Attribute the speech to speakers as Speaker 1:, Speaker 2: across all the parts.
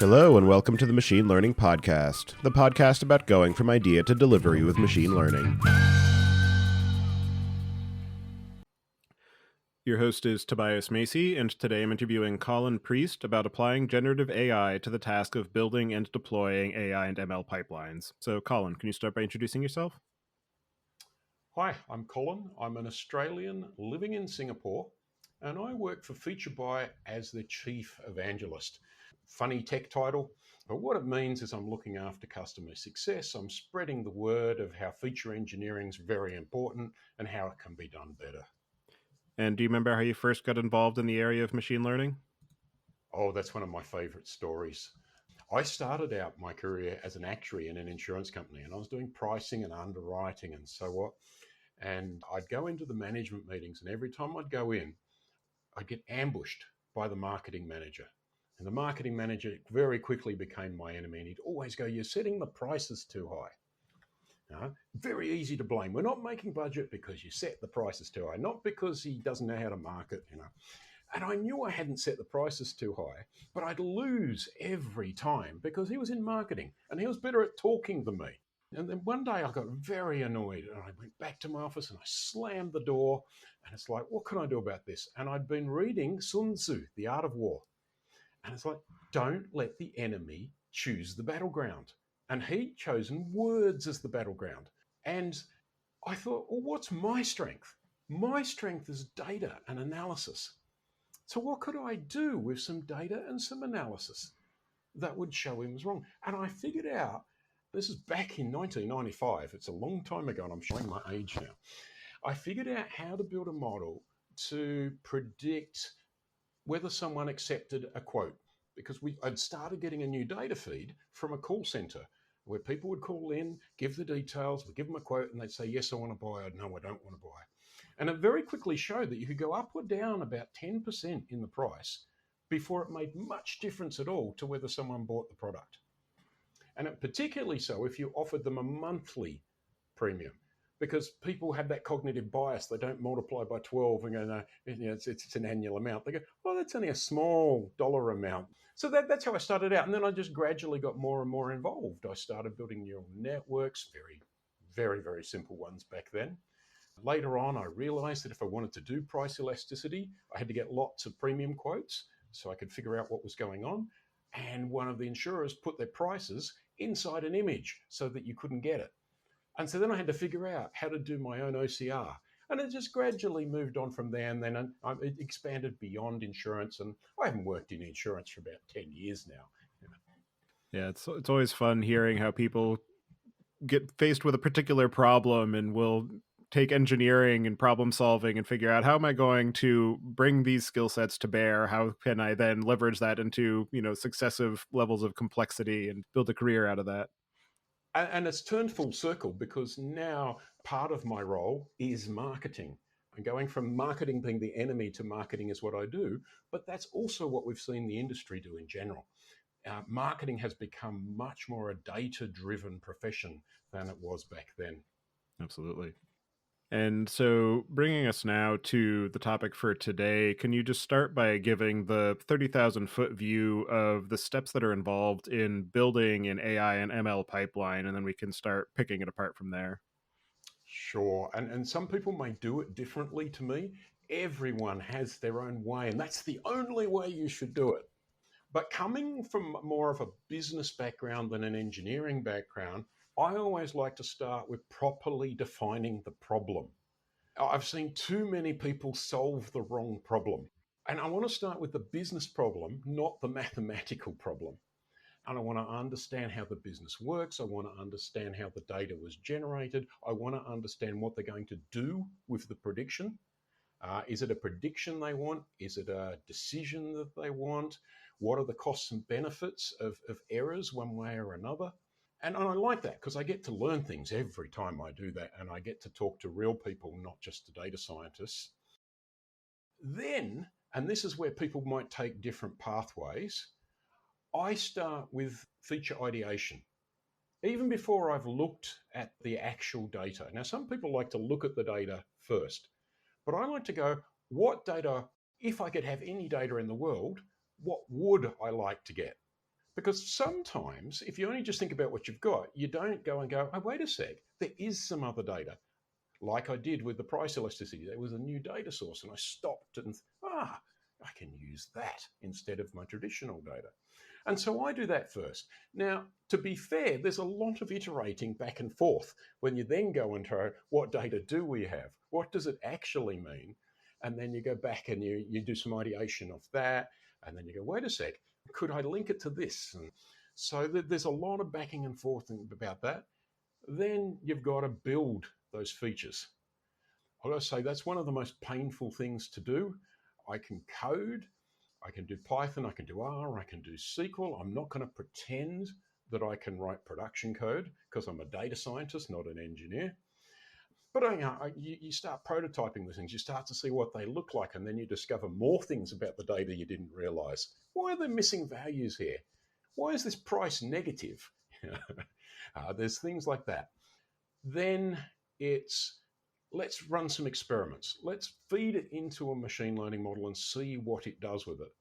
Speaker 1: Hello and welcome to the Machine Learning Podcast, the podcast about going from idea to delivery with machine learning. Your host is Tobias Macey, and today I'm interviewing Colin Priest about applying generative AI to the task of building and deploying AI and ML pipelines. So, Colin, can you start by introducing yourself?
Speaker 2: Hi, I'm Colin. I'm an Australian living in Singapore, and I work for FeatureByte as the Chief Evangelist. Funny tech title, but what it means is I'm looking after customer success. I'm spreading the word of how feature engineering is very important and how it can be done better.
Speaker 1: And do you remember how you first got involved in the area of machine learning?
Speaker 2: Oh, that's one of my favorite stories. I started out my career as an actuary in an insurance company, and I was doing pricing and underwriting and so what. And I'd go into the management meetings, and every time I'd go in, I'd get ambushed by the marketing manager. And the marketing manager very quickly became my enemy. And he'd always go, "You're setting the prices too high." Very easy to blame. We're not making budget because you set the prices too high, not because he doesn't know how to market. And I knew I hadn't set the prices too high, but I'd lose every time because he was in marketing and he was better at talking than me. And then one day I got very annoyed and I went back to my office and I slammed the door. And it's like, what can I do about this? And I'd been reading Sun Tzu, The Art of War. And it's like, don't let the enemy choose the battleground. And he'd chosen words as the battleground. And I thought, well, what's my strength? My strength is data and analysis. So what could I do with some data and some analysis that would show him was wrong? And I figured out, this is back in 1995. It's a long time ago, and I'm showing my age now. I figured out how to build a model to predict whether someone accepted a quote, because I'd started getting a new data feed from a call center where people would call in, give the details, we'd give them a quote, and they'd say, yes, I want to buy, or no, I don't want to buy. And it very quickly showed that you could go up or down about 10% in the price before it made much difference at all to whether someone bought the product. And it particularly so if you offered them a monthly premium, because people have that cognitive bias. They don't multiply by 12 and go, no, it's an annual amount. They go, well, that's only a small dollar amount. So that's how I started out. And then I just gradually got more and more involved. I started building neural networks, very, very, very simple ones back then. Later on, I realized that if I wanted to do price elasticity, I had to get lots of premium quotes so I could figure out what was going on. And one of the insurers put their prices inside an image so that you couldn't get it. And so then I had to figure out how to do my own OCR. And it just gradually moved on from there. And then it expanded beyond insurance. And I haven't worked in insurance for about 10 years now.
Speaker 1: Yeah, it's always fun hearing how people get faced with a particular problem and will take engineering and problem solving and figure out, how am I going to bring these skill sets to bear? How can I then leverage that into, successive levels of complexity and build a career out of that?
Speaker 2: And it's turned full circle because now part of my role is marketing. And going from marketing being the enemy to marketing is what I do. But that's also what we've seen the industry do in general. Marketing has become much more a data-driven profession than it was back then.
Speaker 1: Absolutely. And so bringing us now to the topic for today, can you just start by giving the 30,000 foot view of the steps that are involved in building an AI and ML pipeline, and then we can start picking it apart from there?
Speaker 2: Sure. And some people may do it differently to me. Everyone has their own way, and that's the only way you should do it. But coming from more of a business background than an engineering background, I always like to start with properly defining the problem. I've seen too many people solve the wrong problem. And I want to start with the business problem, not the mathematical problem. And I want to understand how the business works. I want to understand how the data was generated. I want to understand what they're going to do with the prediction. Is it a prediction they want? Is it a decision that they want? What are the costs and benefits of errors one way or another? And I like that because I get to learn things every time I do that. And I get to talk to real people, not just to data scientists. Then, and this is where people might take different pathways, I start with feature ideation. Even before I've looked at the actual data. Now, some people like to look at the data first, but I like to go, what data, if I could have any data in the world, what would I like to get? Because sometimes, if you only just think about what you've got, you don't go and go, oh, wait a sec, there is some other data. Like I did with the price elasticity, there was a new data source, and I stopped and, I can use that instead of my traditional data. And so I do that first. Now, to be fair, there's a lot of iterating back and forth when you then go into what data do we have? What does it actually mean? And then you go back and you do some ideation of that. And then you go, wait a sec, could I link it to this? And so there's a lot of backing and forth about that. Then you've got to build those features. I've got to say, that's one of the most painful things to do. I can code, I can do Python, I can do R, I can do SQL. I'm not going to pretend that I can write production code because I'm a data scientist, not an engineer. But you start prototyping these things, you start to see what they look like, and then you discover more things about the data you didn't realize. Why are there missing values here? Why is this price negative? There's things like that. Then it's let's run some experiments. Let's feed it into a machine learning model and see what it does with it.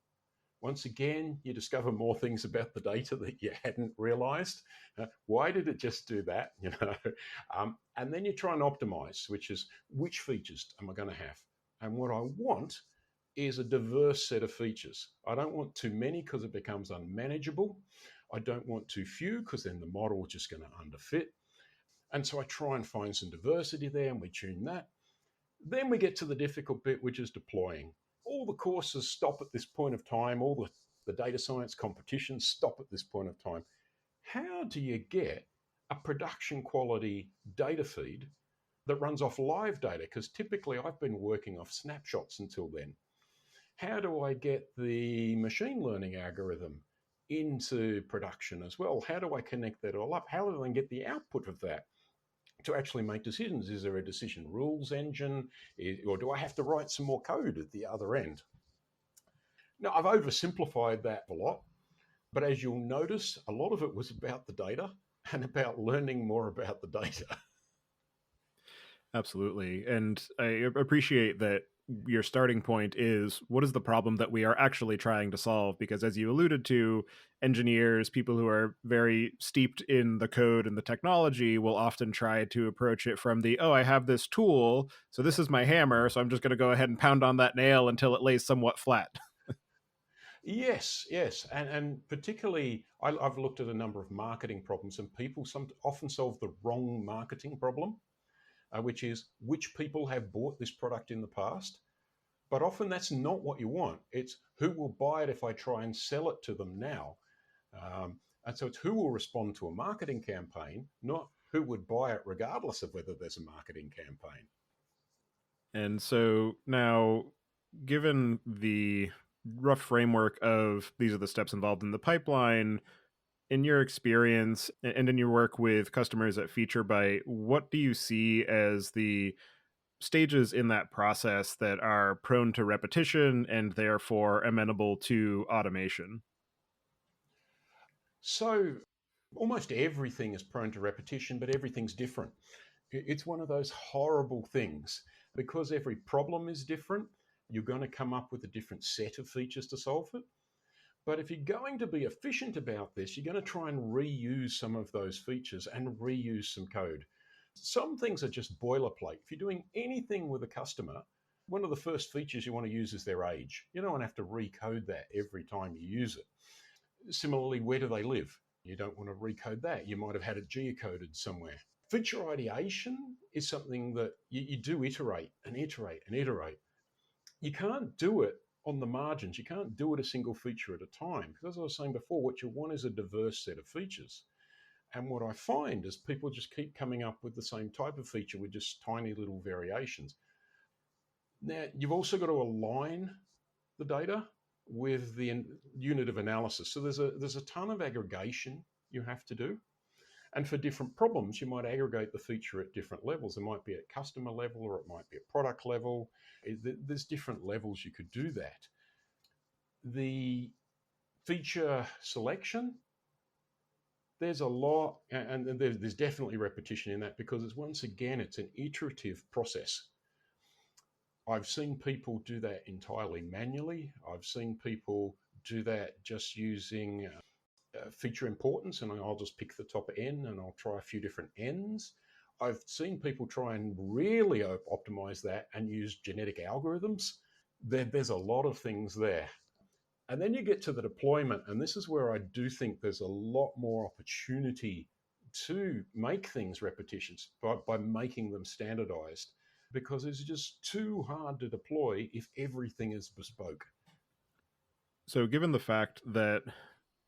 Speaker 2: Once again, you discover more things about the data that you hadn't realized. Why did it just do that? And then you try and optimize, which is which features am I going to have? And what I want is a diverse set of features. I don't want too many because it becomes unmanageable. I don't want too few because then the model is just going to underfit. And so I try and find some diversity there and we tune that. Then we get to the difficult bit, which is deploying. All the courses stop at this point of time. All the data science competitions stop at this point of time. How do you get a production quality data feed that runs off live data? Because typically I've been working off snapshots until then. How do I get the machine learning algorithm into production as well? How do I connect that all up? How do I get the output of that to actually make decisions? Is there a decision rules engine, or do I have to write some more code at the other end? Now, I've oversimplified that a lot, but as you'll notice, a lot of it was about the data and about learning more about the data.
Speaker 1: Absolutely. And I appreciate that your starting point is what is the problem that we are actually trying to solve? Because as you alluded to, engineers, people who are very steeped in the code and the technology will often try to approach it from the, oh, I have this tool, so this is my hammer, so I'm just going to go ahead and pound on that nail until it lays somewhat flat.
Speaker 2: Yes, yes. And particularly, I've looked at a number of marketing problems, and people often solve the wrong marketing problem, which is which people have bought this product in the past. But often that's not what you want. It's who will buy it if I try and sell it to them now. And so it's who will respond to a marketing campaign, not who would buy it regardless of whether there's a marketing campaign.
Speaker 1: And so now, given the rough framework of these are the steps involved in the pipeline, in your experience and in your work with customers at FeatureByte, what do you see as the stages in that process that are prone to repetition and therefore amenable to automation?
Speaker 2: So almost everything is prone to repetition, but everything's different. It's one of those horrible things. Because every problem is different, you're going to come up with a different set of features to solve it. But if you're going to be efficient about this, you're going to try and reuse some of those features and reuse some code. Some things are just boilerplate. If you're doing anything with a customer, one of the first features you want to use is their age. You don't want to have to recode that every time you use it. Similarly, where do they live? You don't want to recode that. You might have had it geocoded somewhere. Feature ideation is something that you do iterate and iterate and iterate. You can't do it on the margins. You can't do it a single feature at a time. Because as I was saying before, what you want is a diverse set of features. And what I find is people just keep coming up with the same type of feature with just tiny little variations. Now, you've also got to align the data with the unit of analysis. So there's a ton of aggregation you have to do. And for different problems, you might aggregate the feature at different levels. It might be at customer level or it might be at product level. There's different levels you could do that. The feature selection, there's a lot, and there's definitely repetition in that because it's once again, it's an iterative process. I've seen people do that entirely manually. I've seen people do that just using feature importance, and I'll just pick the top N and I'll try a few different Ns. I've seen people try and really optimize that and use genetic algorithms. There's a lot of things there. And then you get to the deployment, and this is where I do think there's a lot more opportunity to make things repetitious by making them standardized, because it's just too hard to deploy if everything is bespoke.
Speaker 1: So, given the fact that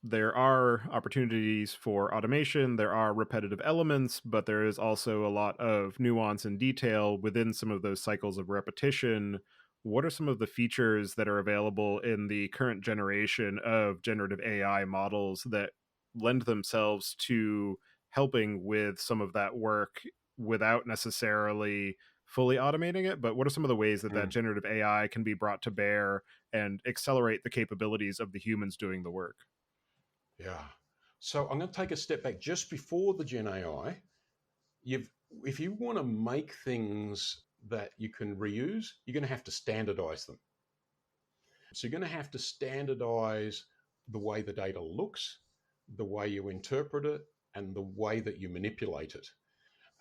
Speaker 1: there are opportunities for automation, there are repetitive elements, but there is also a lot of nuance and detail within some of those cycles of repetition. What are some of the features that are available in the current generation of generative AI models that lend themselves to helping with some of that work without necessarily fully automating it? But what are some of the ways that that
Speaker 2: Mm,
Speaker 1: generative AI can be brought to bear and accelerate the capabilities of the humans doing the work?
Speaker 2: yeah. So I'm going to take a step back just before the Gen AI. You've, if you want to make things that you can reuse, you're going to have to standardize them. So you're going to have to standardize the way the data looks, the way you interpret it, and the way that you manipulate it.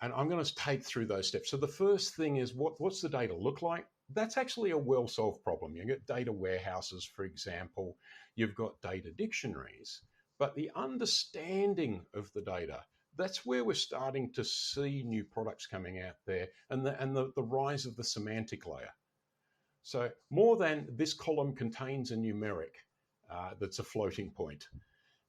Speaker 2: And I'm going to take through those steps. So the first thing is what's the data look like? That's actually a well-solved problem. You get data warehouses, for example, you've got data dictionaries, but the understanding of the data, that's where we're starting to see new products coming out there, and the rise of the semantic layer. So more than this column contains a numeric that's a floating point.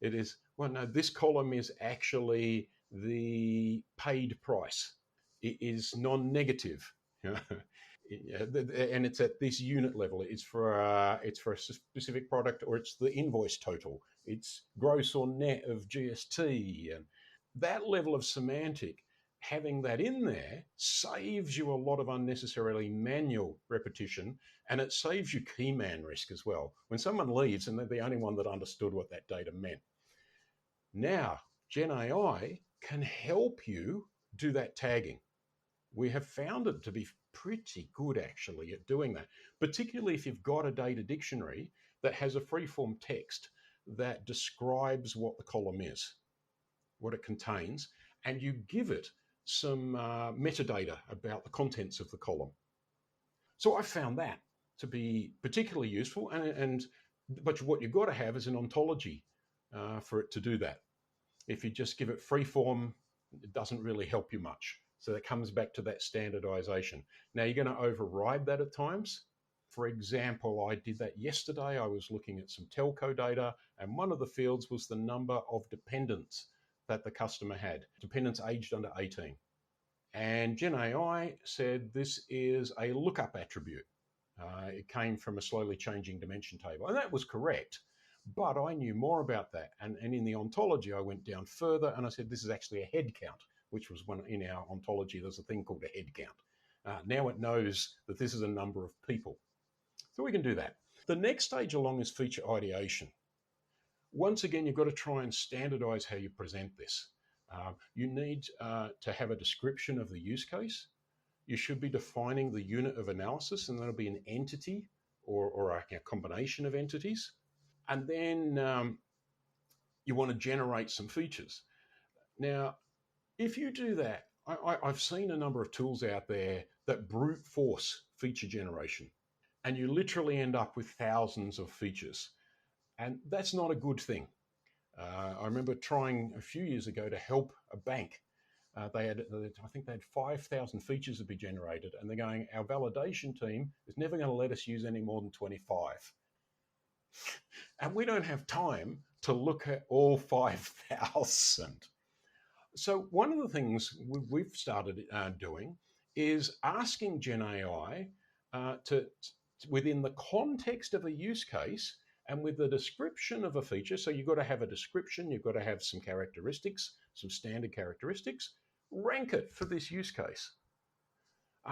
Speaker 2: It is, well, no, this column is actually the paid price. It is non-negative. And it's at this unit level. It's for a specific product, or it's the invoice total. It's gross or net of GST, and that level of semantic. Having that in there saves you a lot of unnecessarily manual repetition, and it saves you key man risk as well. When someone leaves and they're the only one that understood what that data meant. Now, Gen AI can help you do that tagging. We have found it to be pretty good actually at doing that, particularly if you've got a data dictionary that has a free-form text that describes what the column is, what it contains, and you give it some metadata about the contents of the column. So I found that to be particularly useful, but what you've got to have is an ontology for it to do that. If you just give it free form, it doesn't really help you much. So that comes back to that standardization. Now you're going to override that at times. For example, I did that yesterday. I was looking at some telco data, and one of the fields was the number of dependents that the customer had, dependents aged under 18. And Gen AI said this is a lookup attribute. It came from a slowly changing dimension table. And that was correct. But I knew more about that. And in the ontology, I went down further and I said, this is actually a head count, which was one in our ontology. There's a thing called a head count. Now it knows that this is a number of people. So we can do that. The next stage along is feature ideation. Once again, you've got to try and standardize how you present this. You need to have a description of the use case. You should be defining the unit of analysis, and that'll be an entity or a combination of entities. And then you want to generate some features. Now, if you do that, I've seen a number of tools out there that brute force feature generation, and you literally end up with thousands of features. And that's not a good thing. I remember trying a few years ago to help a bank. I think they had 5,000 features to be generated, and they're going, our validation team is never going to let us use any more than 25. And we don't have time to look at all 5,000. So one of the things we've started doing is asking Gen AI within the context of a use case and with the description of a feature. So you've got to have a description, you've got to have some characteristics, some standard characteristics, rank it for this use case.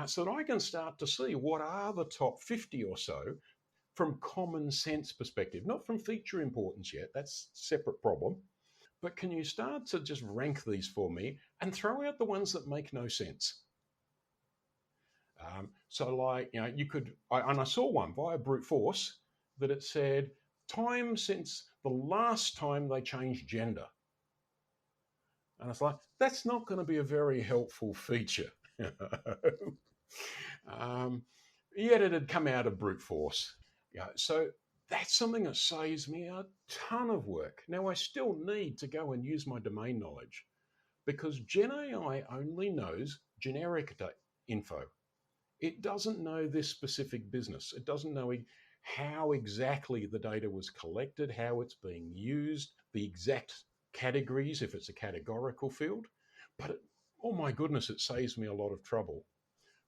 Speaker 2: So that I can start to see what are the top 50 or so from common sense perspective, not from feature importance yet, that's a separate problem. But can you start to just rank these for me and throw out the ones that make no sense? So like, you know, you could, and I saw one via brute force that it said, time since the last time they changed gender. And it's like, that's not going to be a very helpful feature. um, Yet it had come out of brute force. Yeah, so that's something that saves me a ton of work. Now, I still need to go and use my domain knowledge because Gen AI only knows generic info. It doesn't know this specific business. It doesn't know how exactly the data was collected, how it's being used, the exact categories, if it's a categorical field. But oh my goodness, it saves me a lot of trouble.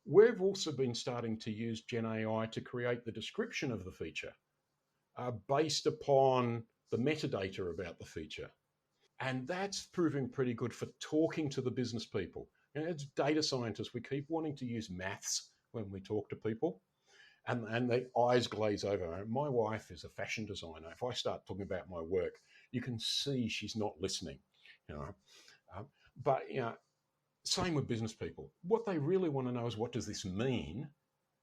Speaker 2: We've also been starting to use Gen AI to create the description of the feature based upon the metadata about the feature. And that's proving pretty good for talking to the business people. And as data scientists, we keep wanting to use maths when we talk to people, and the eyes glaze over. My wife is a fashion designer. If I start talking about my work, you can see she's not listening. You know, um, but same with business people. What they really want to know is what does this mean,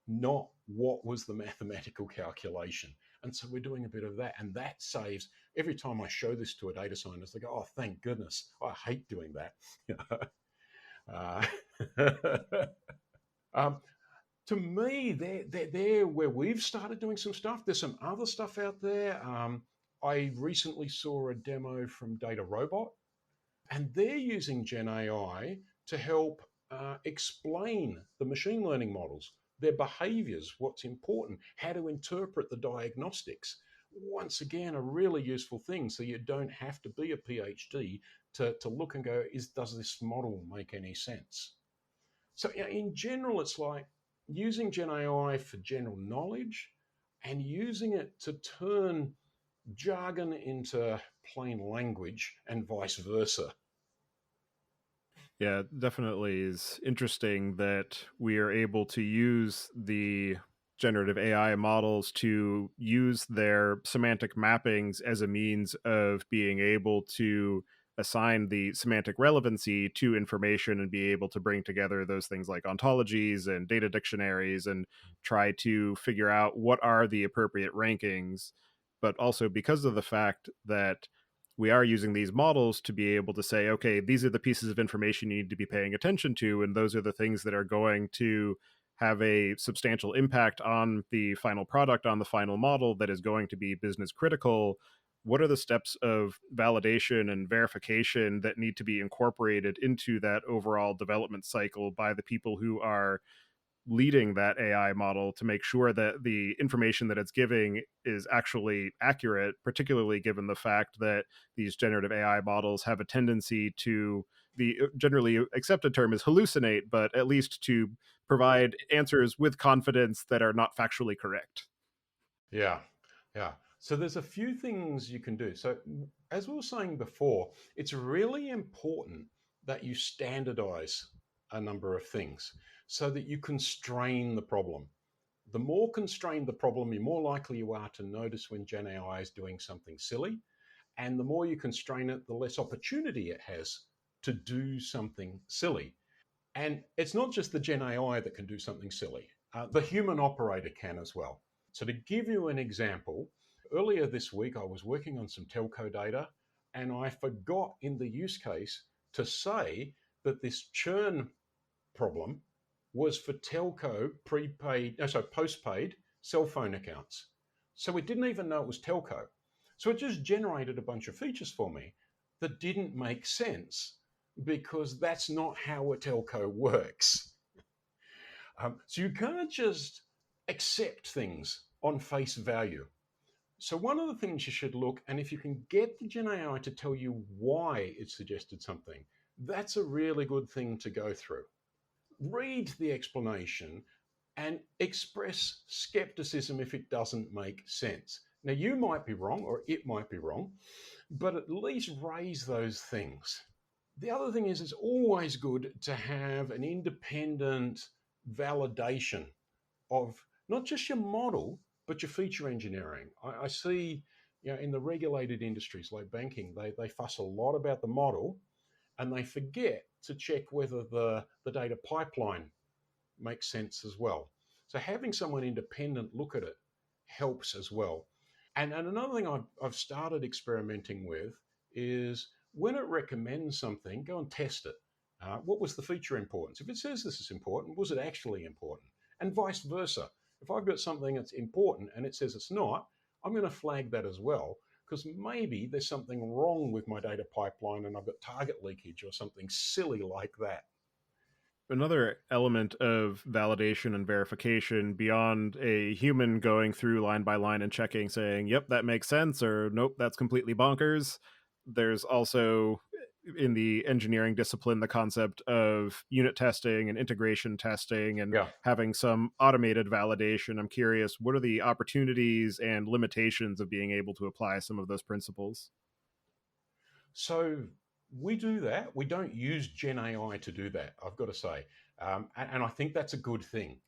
Speaker 2: not what was the mathematical calculation. And so we're doing a bit of that, and that saves. Every time I show this to a data scientist, they go, "Oh, thank goodness! I hate doing that." um, to me, they're where we've started doing some stuff. There's some other stuff out there. I recently saw a demo from Data Robot, and they're using Gen AI to help explain the machine learning models, their behaviors, what's important, how to interpret the diagnostics. Once again, a really useful thing. So you don't have to be a PhD to look and go, does this model make any sense? So in general, it's like using Gen AI for general knowledge and using it to turn jargon into plain language and vice versa.
Speaker 1: Yeah, definitely is interesting that we are able to use the generative AI models to use their semantic mappings as a means of being able to assign the semantic relevancy to information and be able to bring together those things like ontologies and data dictionaries and try to figure out what are the appropriate rankings. But also because of the fact that we are using these models to be able to say, okay, these are the pieces of information you need to be paying attention to, and those are the things that are going to have a substantial impact on the final product, on the final model that is going to be business critical. What are the steps of validation and verification that need to be incorporated into that overall development cycle by the people who are leading that AI model to make sure that the information that it's giving is actually accurate, particularly given the fact that these generative AI models have a tendency to, the generally accepted term is hallucinate, but at least to provide answers with confidence that are not factually correct.
Speaker 2: Yeah, yeah. So there's a few things you can do. So as we were saying before, it's really important that you standardize a number of things so that you constrain the problem. The more constrained the problem, the more likely you are to notice when Gen AI is doing something silly. And the more you constrain it, the less opportunity it has to do something silly. And it's not just the Gen AI that can do something silly, the human operator can as well. So, to give you an example, earlier this week I was working on some telco data and I forgot in the use case to say that this churn problem was for telco prepaid, no, so postpaid cell phone accounts. So it didn't even know it was telco. So it just generated a bunch of features for me that didn't make sense because that's not how a telco works. So you can't just accept things on face value. So one of the things you should look, and if you can get the Gen AI to tell you why it suggested something, that's a really good thing to go through. Read the explanation and express skepticism if it doesn't make sense. Now, you might be wrong, or it might be wrong, but at least raise those things. The other thing is, it's always good to have an independent validation of not just your model, but your feature engineering. I see, in the regulated industries like banking, they fuss a lot about the model and they forget to check whether the data pipeline makes sense as well. So having someone independent look at it helps as well. And another thing I've started experimenting with is when it recommends something, go and test it. What was the feature importance? If it says this is important, was it actually important? And vice versa. If I've got something that's important and it says it's not, I'm going to flag that as well because maybe there's something wrong with my data pipeline and I've got target leakage or something silly like that.
Speaker 1: Another element of validation and verification beyond a human going through line by line and checking, saying, yep, that makes sense, or nope, that's completely bonkers. There's also in the engineering discipline the concept of unit testing and integration testing and
Speaker 2: Yeah.
Speaker 1: having some automated validation. I'm curious, what are the opportunities and limitations of being able to apply some of those principles?
Speaker 2: So we do that. We don't use Gen AI to do that, I've got to say. And I think that's a good thing.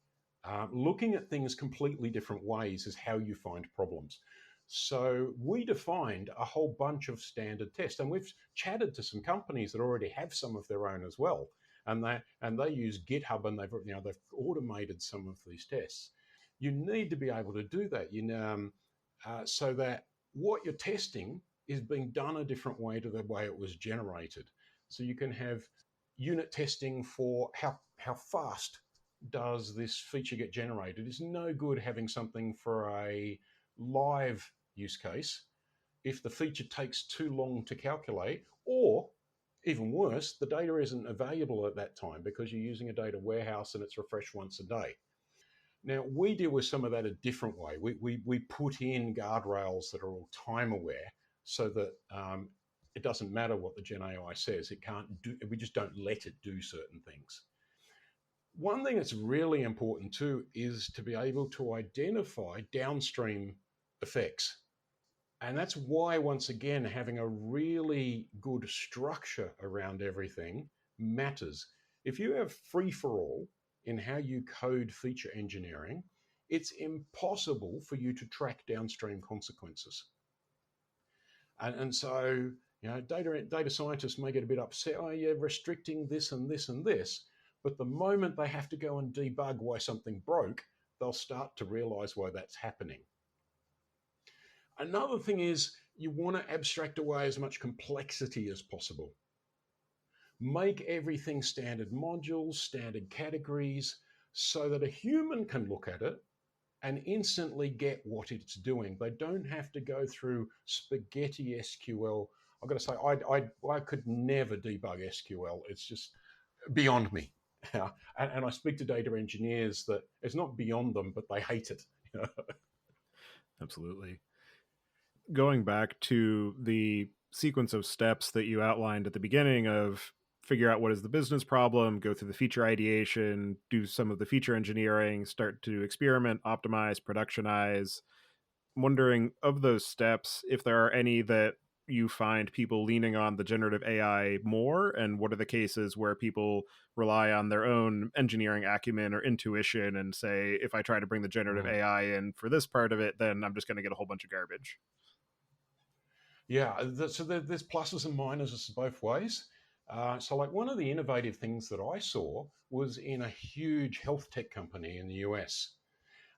Speaker 2: Looking at things completely different ways is how you find problems. So we defined a whole bunch of standard tests, and we've chatted to some companies that already have some of their own as well, and they use GitHub, and they've automated some of these tests. You need to be able to do that, so that what you're testing is being done a different way to the way it was generated. So you can have unit testing for how fast does this feature get generated. It's no good having something for a live use case if the feature takes too long to calculate, or even worse, the data isn't available at that time because you're using a data warehouse and it's refreshed once a day. Now, we deal with some of that a different way. We put in guardrails that are all time aware so that it doesn't matter what the Gen AI says. It can't do, we just don't let it do certain things. One thing that's really important too is to be able to identify downstream effects. And that's why, once again, having a really good structure around everything matters. If you have free for all in how you code feature engineering, it's impossible for you to track downstream consequences. And so, data scientists may get a bit upset. Oh, yeah, restricting this and this and this. But the moment they have to go and debug why something broke, they'll start to realize why that's happening. Another thing is you want to abstract away as much complexity as possible. Make everything standard modules, standard categories, so that a human can look at it and instantly get what it's doing. They don't have to go through spaghetti SQL. I've got to say, I could never debug SQL. It's just beyond me. And I speak to data engineers that it's not beyond them, but they hate it.
Speaker 1: Absolutely. Going back to the sequence of steps that you outlined at the beginning of figure out what is the business problem, go through the feature ideation, do some of the feature engineering, start to experiment, optimize, productionize. I'm wondering of those steps, if there are any that you find people leaning on the generative AI more, and what are the cases where people rely on their own engineering acumen or intuition and say, if I try to bring the generative
Speaker 2: Mm.
Speaker 1: AI in for this part of it, then I'm just going to get a whole bunch of garbage.
Speaker 2: Yeah, so there's pluses and minuses both ways. So, like one of the innovative things that I saw was in a huge health tech company in the US,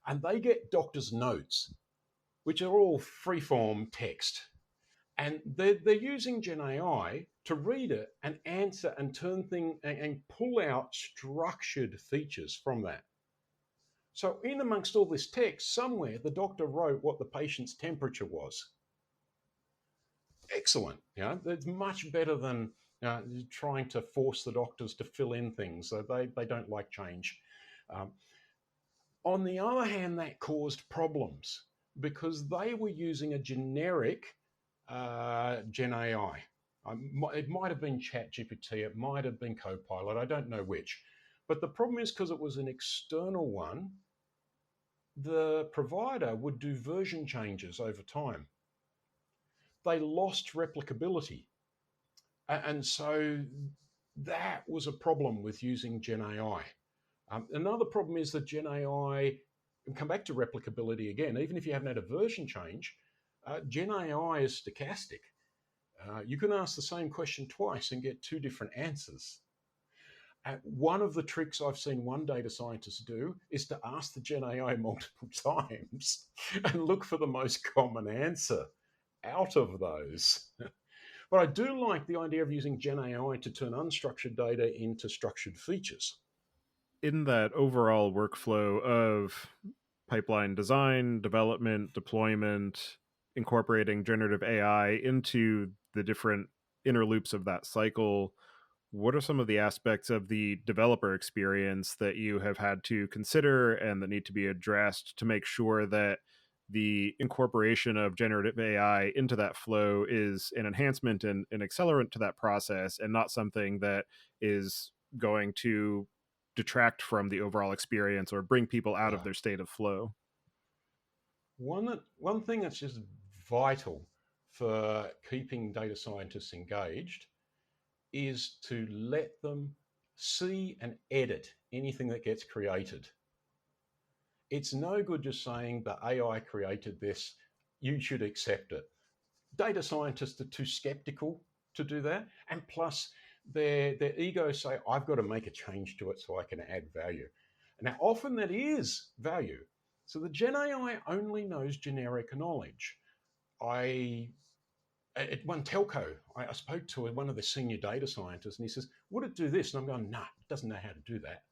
Speaker 2: and they get doctors' notes, which are all freeform text, and they're using Gen AI to read it and answer and turn things and pull out structured features from that. So, in amongst all this text, somewhere the doctor wrote what the patient's temperature was. Excellent. It's much better than trying to force the doctors to fill in things. So they don't like change. Um, on the other hand, that caused problems because they were using a generic Gen AI. It might have been ChatGPT, it might have been Copilot, I don't know which. But the problem is because it was an external one, the provider would do version changes over time. They lost replicability. And so that was a problem with using Gen AI. Another problem is that Gen AI, and come back to replicability again, even if you haven't had a version change, Gen AI is stochastic. You can ask the same question twice and get two different answers. One of the tricks I've seen one data scientist do is to ask the Gen AI multiple times and look for the most common answer out of those. But I do like the idea of using Gen AI to turn unstructured data into structured features.
Speaker 1: In that overall workflow of pipeline design, development, deployment, incorporating generative AI into the different inner loops of that cycle, what are some of the aspects of the developer experience that you have had to consider and that need to be addressed to make sure that the incorporation of generative AI into that flow is an enhancement and an accelerant to that process and not something that is going to detract from the overall experience or bring people out of
Speaker 2: Yeah.
Speaker 1: their state of flow?
Speaker 2: One thing that's just vital for keeping data scientists engaged is to let them see and edit anything that gets created. It's no good just saying the AI created this, you should accept it. Data scientists are too skeptical to do that. And plus, their egos say, I've got to make a change to it so I can add value. Now, often that is value. So the Gen AI only knows generic knowledge. I at one telco, I spoke to one of the senior data scientists, and he says, "Would it do this?" And I'm going, "Nah, it doesn't know how to do that."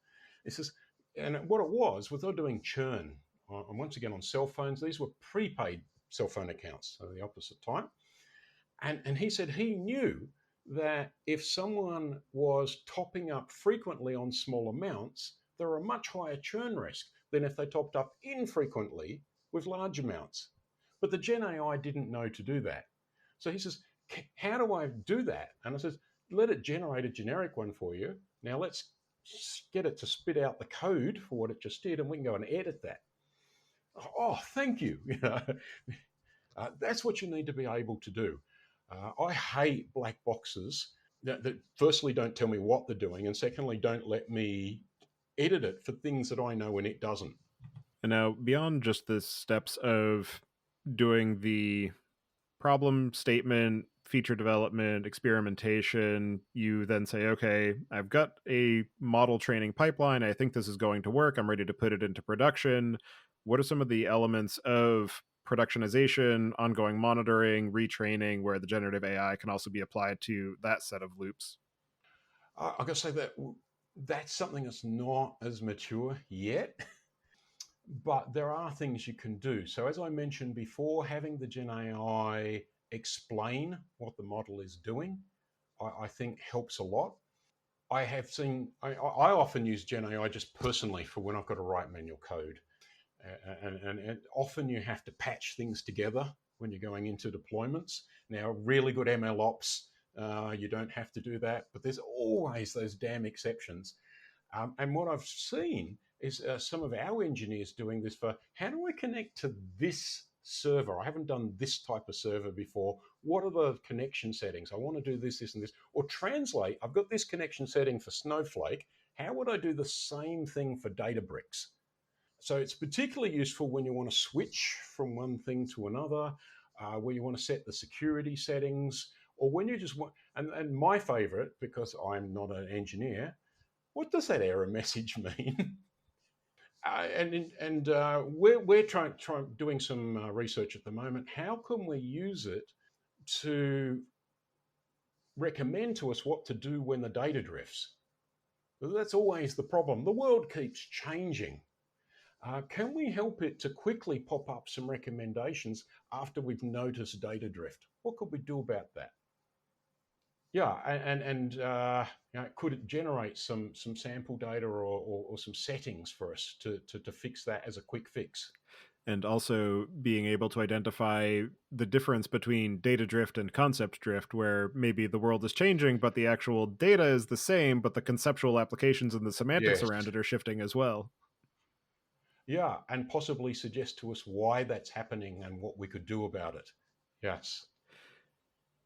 Speaker 2: He says, and what it was they're doing churn, and once again on cell phones, these were prepaid cell phone accounts, so the opposite type. And he said he knew that if someone was topping up frequently on small amounts, there were a much higher churn risk than if they topped up infrequently with large amounts. But the Gen AI didn't know to do that. So he says, how do I do that? And I says, let it generate a generic one for you. Now let's get it to spit out the code for what it just did, and we can go and edit that. Oh, thank you. That's what you need to be able to do. I hate black boxes that firstly don't tell me what they're doing, and secondly don't let me edit it for things that I know when it doesn't.
Speaker 1: And now, beyond just the steps of doing the problem statement, feature development, experimentation, you then say, okay, I've got a model training pipeline. I think this is going to work. I'm ready to put it into production. What are some of the elements of productionization, ongoing monitoring, retraining, where the generative AI can also be applied to that set of loops?
Speaker 2: I got to say that that's something that's not as mature yet, but there are things you can do. So as I mentioned before, having the Gen AI explain what the model is doing, I think helps a lot. I have seen, I often use Gen AI just personally for when I've got to write manual code. And often you have to patch things together when you're going into deployments. Now, really good ML ops, you don't have to do that, but there's always those damn exceptions. And what I've seen is some of our engineers doing this for how do I connect to this server? I haven't done this type of server before. What are the connection settings? I want to do this, this, and this. Or translate, I've got this connection setting for Snowflake. How would I do the same thing for Databricks? So it's particularly useful when you want to switch from one thing to another, where you want to set the security settings, or when you just want, and my favorite, because I'm not an engineer, what does that error message mean? We're doing some research at the moment. How can we use it to recommend to us what to do when the data drifts? That's always the problem. The world keeps changing. Can we help it to quickly pop up some recommendations after we've noticed data drift? What could we do about that? Yeah, could it generate some sample data or some settings for us to fix that as a quick fix?
Speaker 1: And also being able to identify the difference between data drift and concept drift, where maybe the world is changing, but the actual data is the same, but the conceptual applications and the semantics
Speaker 2: Yes.
Speaker 1: around it are shifting as well.
Speaker 2: Yeah, and possibly suggest to us why that's happening and what we could do about it. Yes.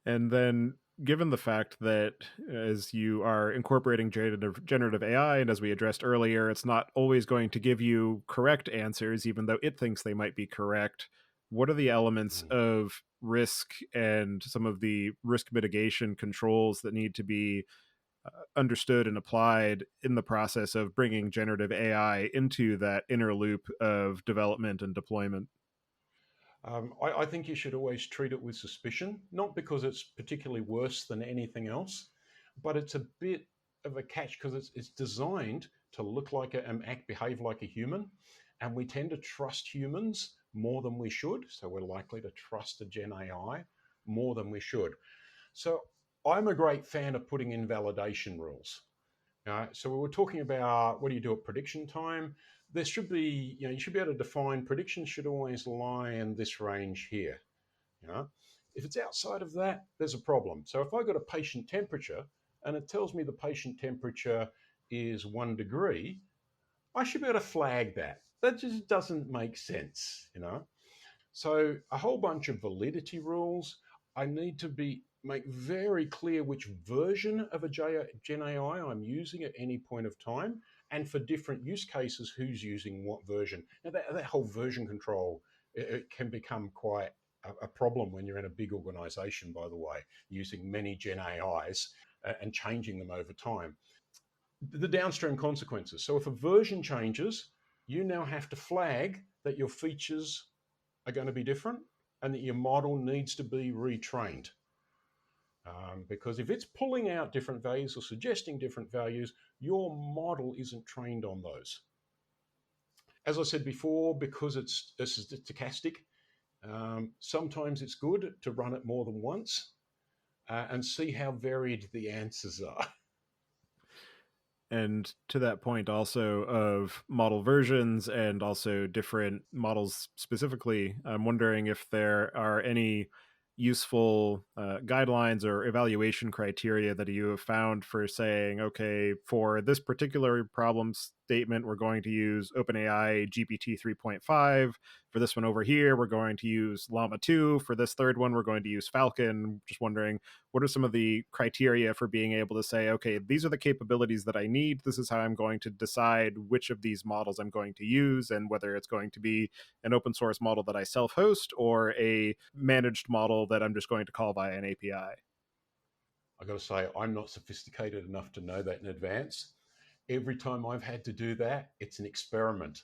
Speaker 1: And then, given the fact that as you are incorporating generative AI, and as we addressed earlier, it's not always going to give you correct answers, even though it thinks they might be correct. What are the elements
Speaker 2: Mm.
Speaker 1: of risk and some of the risk mitigation controls that need to be understood and applied in the process of bringing generative AI into that inner loop of development and deployment?
Speaker 2: I think you should always treat it with suspicion, not because it's particularly worse than anything else, but it's a bit of a catch because it's designed to look like and act, behave like a human. And we tend to trust humans more than we should. So we're likely to trust a Gen AI more than we should. So I'm a great fan of putting in validation rules. So we were talking about what do you do at prediction time? There should be, you should be able to define prediction should always lie in this range here. You know, if it's outside of that, there's a problem. So if I got a patient temperature and it tells me the patient temperature is 1 degree, I should be able to flag that. That just doesn't make sense. So a whole bunch of validity rules. I need to make very clear which version of a Gen AI I'm using at any point of time, and for different use cases, who's using what version. Now that whole version control, it can become quite a problem when you're in a big organization, by the way, using many Gen AIs and changing them over time. The downstream consequences. So if a version changes, you now have to flag that your features are going to be different and that your model needs to be retrained. Because if it's pulling out different values or suggesting different values, your model isn't trained on those. As I said before, because it's stochastic, sometimes it's good to run it more than once and see how varied the answers are.
Speaker 1: And to that point also of model versions and also different models specifically, I'm wondering if there are any useful guidelines or evaluation criteria that you have found for saying, okay, for this particular problem statement, we're going to use OpenAI GPT 3.5. For this one over here, we're going to use Llama 2. For this third one, we're going to use Falcon. Just wondering, what are some of the criteria for being able to say, okay, these are the capabilities that I need. This is how I'm going to decide which of these models I'm going to use and whether it's going to be an open source model that I self host or a managed model that I'm just going to call via an API.
Speaker 2: I got to say, I'm not sophisticated enough to know that in advance. Every time I've had to do that, it's an experiment.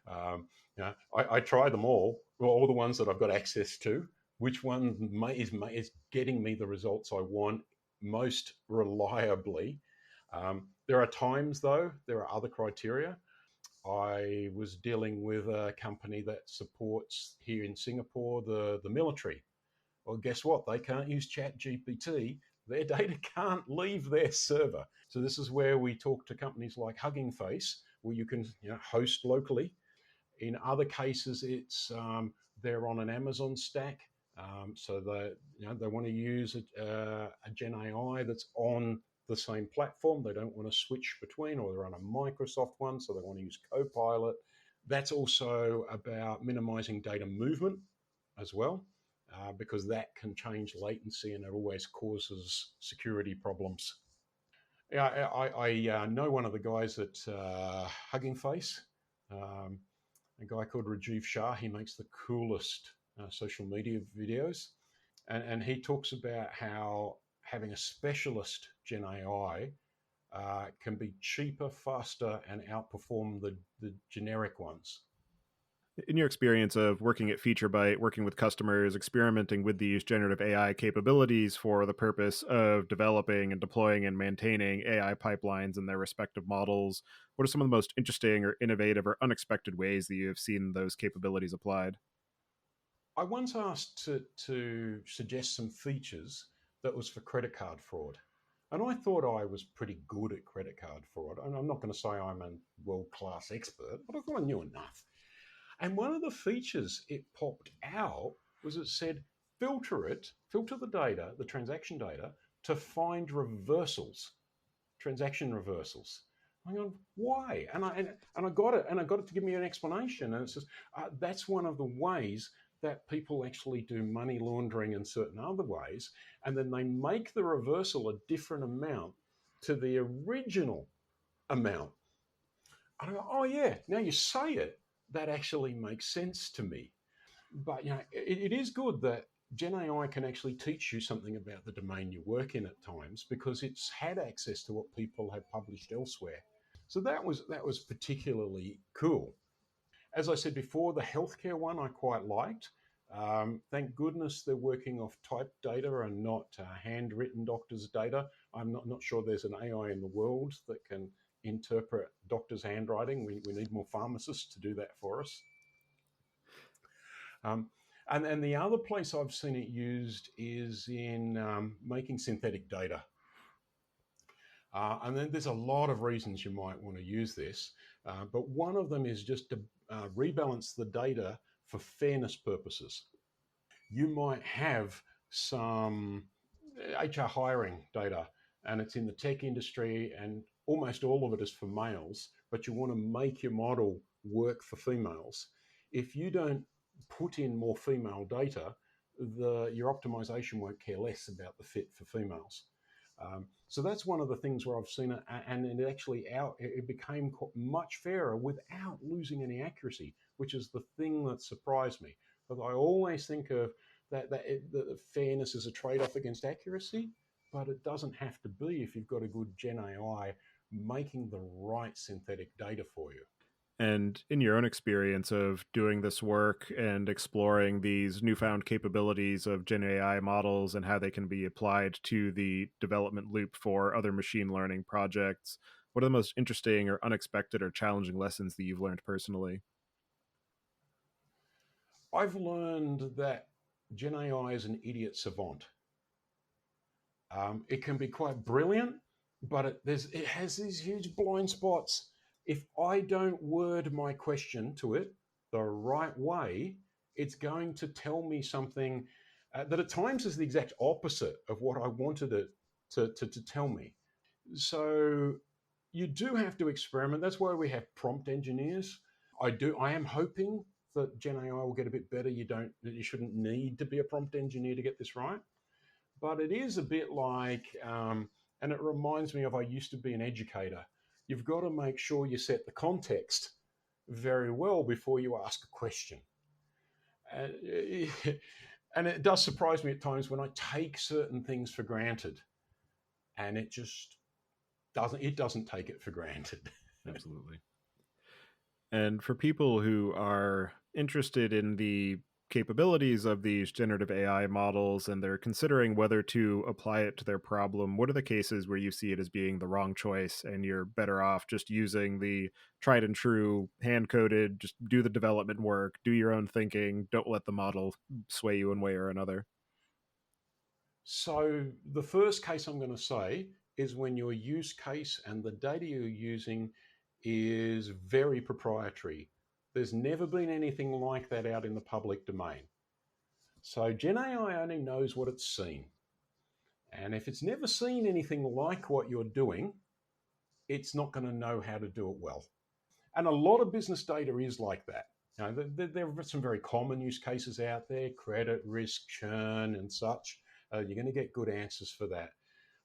Speaker 2: I try them all the ones that I've got access to. Which one is getting me the results I want most reliably? There are times, though, there are other criteria. I was dealing with a company that supports here in Singapore the military. Well, guess what? They can't use Chat GPT. Their data can't leave their server. So this is where we talk to companies like Hugging Face, where you can host locally. In other cases, it's they're on an Amazon stack, so they want to use a Gen AI that's on the same platform. They don't want to switch between, or they're on a Microsoft one, so they want to use Copilot. That's also about minimizing data movement as well, because that can change latency and it always causes security problems. Yeah, I know one of the guys at Hugging Face. Um, a guy called Rajiv Shah. He makes the coolest social media videos. And he talks about how having a specialist Gen AI can be cheaper, faster, and outperform the generic ones.
Speaker 1: In your experience of working at FeatureByte, working with customers, experimenting with these generative AI capabilities for the purpose of developing and deploying and maintaining AI pipelines and their respective models, what are some of the most interesting or innovative or unexpected ways that you have seen those capabilities applied?
Speaker 2: I once asked to suggest some features that was for credit card fraud. And I thought I was pretty good at credit card fraud. And I'm not going to say I'm a world class expert, but I thought I knew enough. And one of the features it popped out was it said, filter the data, the transaction data, to find transaction reversals. I'm going, why? And I got it, and I got it to give me an explanation. And it says that's one of the ways that people actually do money laundering in certain other ways, and then they make the reversal a different amount to the original amount. And I go, oh yeah, now you say it, that actually makes sense to me. But it is good that Gen AI can actually teach you something about the domain you work in at times because it's had access to what people have published elsewhere. So that was particularly cool. As I said before, the healthcare one I quite liked. Thank goodness they're working off typed data and not handwritten doctors' data. I'm not sure there's an AI in the world that can interpret doctors' handwriting. We need more pharmacists to do that for us. Um, and the other place I've seen it used is in making synthetic data. And then there's a lot of reasons you might want to use this, but one of them is just to rebalance the data for fairness purposes. You might have some HR hiring data and it's in the tech industry and almost all of it is for males, but you want to make your model work for females. If you don't put in more female data, your optimization won't care less about the fit for females. So that's one of the things where I've seen it, and it actually it became much fairer without losing any accuracy, which is the thing that surprised me. Because I always think of that fairness is a trade-off against accuracy, but it doesn't have to be if you've got a good Gen AI making the right synthetic data for you.
Speaker 1: And in your own experience of doing this work and exploring these newfound capabilities of Gen AI models and how they can be applied to the development loop for other machine learning projects, what are the most interesting or unexpected or challenging lessons that you've learned personally?
Speaker 2: I've learned that Gen AI is an idiot savant. It can be quite brilliant, but it has these huge blind spots. If I don't word my question to it the right way, it's going to tell me something that at times is the exact opposite of what I wanted it to tell me. So you do have to experiment. That's why we have prompt engineers. I am hoping that Gen AI will get a bit better. You shouldn't need to be a prompt engineer to get this right, but it is a bit like, and it reminds me of I used to be an educator. You've got to make sure you set the context very well before you ask a question. And, and it does surprise me at times when I take certain things for granted, and it doesn't take it for granted.
Speaker 1: Absolutely. And for people who are interested in the capabilities of these generative AI models and they're considering whether to apply it to their problem, what are the cases where you see it as being the wrong choice and you're better off just using the tried and true hand coded, just do the development work, do your own thinking, don't let the model sway you one way or another?
Speaker 2: So the first case I'm going to say is when your use case and the data you're using is very proprietary. There's never been anything like that out in the public domain. So Gen AI only knows what it's seen. And if it's never seen anything like what you're doing, it's not going to know how to do it well. And a lot of business data is like that. There are some very common use cases out there: credit risk, churn, and such. You're going to get good answers for that.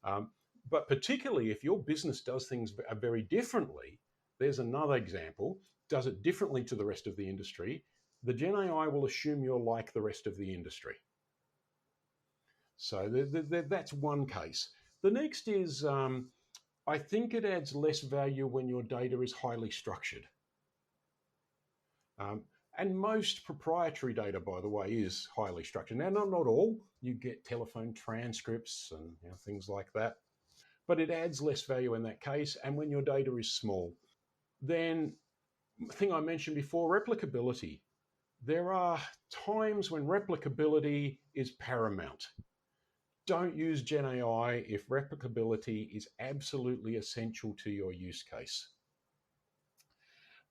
Speaker 2: Um, but particularly if your business does things very differently, there's another example, does it differently to the rest of the industry, the Gen AI will assume you're like the rest of the industry. So that's one case. The next is I think it adds less value when your data is highly structured. Um, and most proprietary data, by the way, is highly structured. Now, not all. You get telephone transcripts and things like that, but it adds less value in that case. And when your data is small, then the thing I mentioned before, replicability. There are times when replicability is paramount. Don't use Gen AI if replicability is absolutely essential to your use case.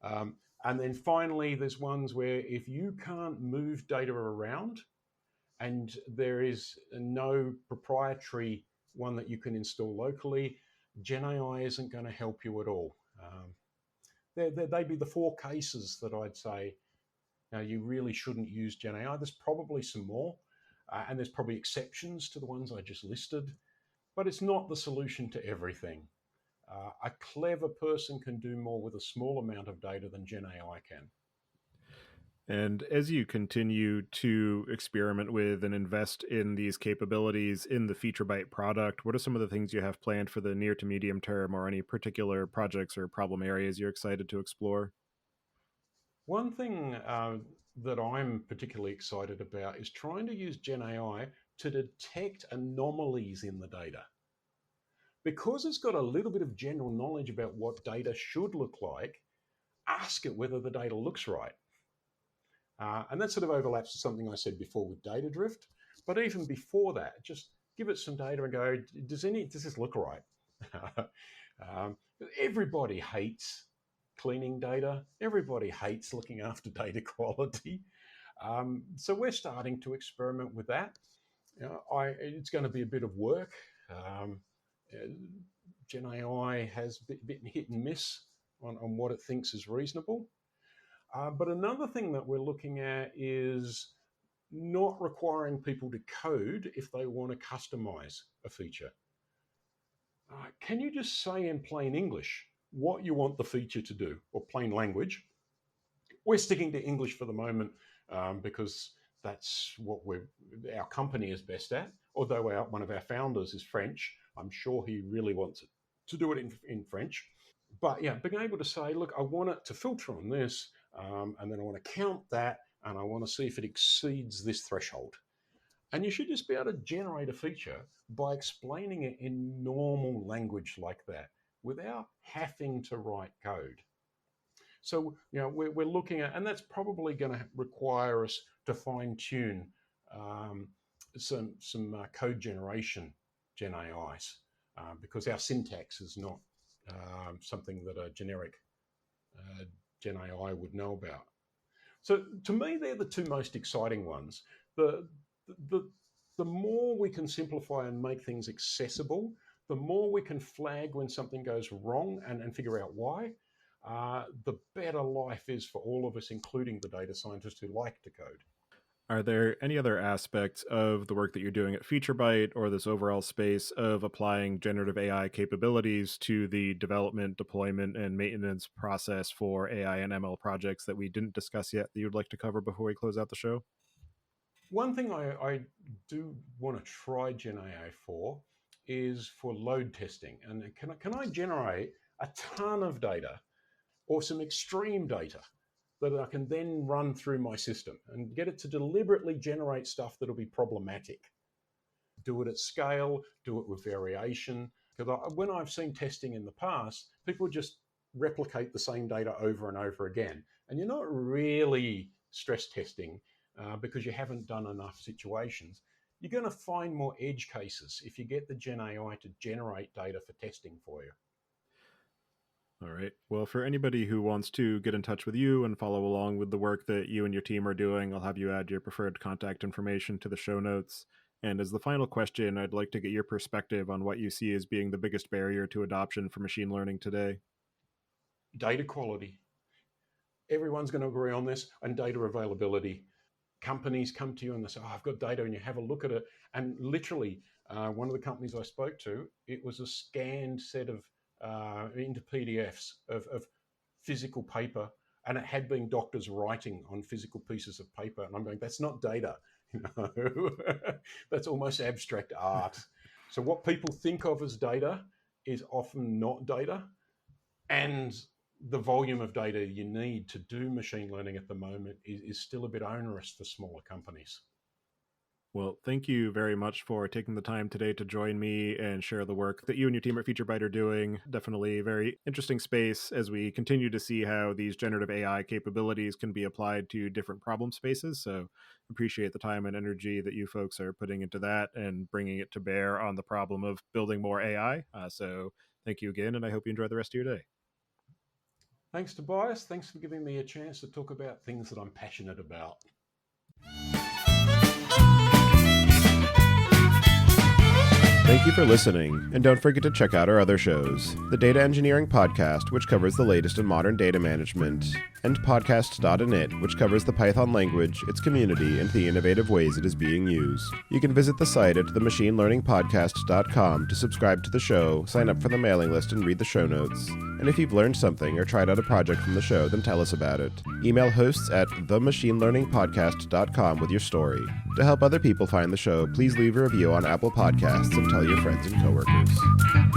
Speaker 2: Um, and then finally, there's ones where if you can't move data around and there is no proprietary one that you can install locally, Gen AI isn't going to help you at all. They'd be the four cases that I'd say you really shouldn't use Gen AI. There's probably some more, and there's probably exceptions to the ones I just listed, but it's not the solution to everything. A clever person can do more with a small amount of data than Gen AI can.
Speaker 1: And as you continue to experiment with and invest in these capabilities in the FeatureByte product, what are some of the things you have planned for the near to medium term, or any particular projects or problem areas you're excited to explore?
Speaker 2: One thing that I'm particularly excited about is trying to use Gen AI to detect anomalies in the data. Because it's got a little bit of general knowledge about what data should look like, ask it whether the data looks right. And that sort of overlaps with something I said before with data drift. But even before that, just give it some data and go, does this look right? um, Everybody hates cleaning data. Everybody hates looking after data quality. So we're starting to experiment with that. It's going to be a bit of work. Uh, Gen AI has been hit and miss on what it thinks is reasonable. But another thing that we're looking at is not requiring people to code if they want to customize a feature. Can you just say in plain English what you want the feature to do, or plain language? We're sticking to English for the moment because that's what our company is best at. Although one of our founders is French, I'm sure he really wants it to do it in French. But yeah, being able to say, look, I want it to filter on this, and then I want to count that, and I want to see if it exceeds this threshold. And you should just be able to generate a feature by explaining it in normal language like that without having to write code. So, we're looking at, and that's probably going to require us to fine tune um, some code generation Gen AIs because our syntax is not something that a generic Gen AI would know about. So to me, they're the two most exciting ones. The, the, the more we can simplify and make things accessible, the more we can flag when something goes wrong and figure out why, the better life is for all of us, including the data scientists who like to code.
Speaker 1: Are there any other aspects of the work that you're doing at FeatureByte, or this overall space of applying generative AI capabilities to the development, deployment, and maintenance process for AI and ML projects that we didn't discuss yet that you'd like to cover before we close out the show?
Speaker 2: One thing I do want to try Gen AI for is for load testing. And can I generate a ton of data or some extreme data that I can then run through my system and get it to deliberately generate stuff that'll be problematic? Do it at scale, do it with variation. Because when I've seen testing in the past, people just replicate the same data over and over again. And you're not really stress testing because you haven't done enough situations. You're going to find more edge cases if you get the Gen AI to generate data for testing for you.
Speaker 1: All right. Well, for anybody who wants to get in touch with you and follow along with the work that you and your team are doing, I'll have you add your preferred contact information to the show notes. And as the final question, I'd like to get your perspective on what you see as being the biggest barrier to adoption for machine learning today.
Speaker 2: Data quality. Everyone's going to agree on this, and data availability. Companies come to you and they say, I've got data, and you have a look at it. And literally, one of the companies I spoke to, it was a scanned set of into PDFs of physical paper, and it had been doctors writing on physical pieces of paper. And I'm going, that's not data. That's almost abstract art. So what people think of as data is often not data. And the volume of data you need to do machine learning at the moment is still a bit onerous for smaller companies.
Speaker 1: Well, thank you very much for taking the time today to join me and share the work that you and your team at FeatureByte are doing. Definitely a very interesting space as we continue to see how these generative AI capabilities can be applied to different problem spaces. So appreciate the time and energy that you folks are putting into that and bringing it to bear on the problem of building more AI. So thank you again, and I hope you enjoy the rest of your day.
Speaker 2: Thanks, Tobias. Thanks for giving me a chance to talk about things that I'm passionate about.
Speaker 3: Thank you for listening, and don't forget to check out our other shows. The Data Engineering Podcast, which covers the latest in modern data management. and podcast.init, which covers the Python language, its community, and the innovative ways it is being used. You can visit the site at themachinelearningpodcast.com to subscribe to the show, sign up for the mailing list, and read the show notes. And if you've learned something or tried out a project from the show, then tell us about it. Email hosts at themachinelearningpodcast.com with your story. To help other people find the show, please leave a review on Apple Podcasts and tell your friends and coworkers.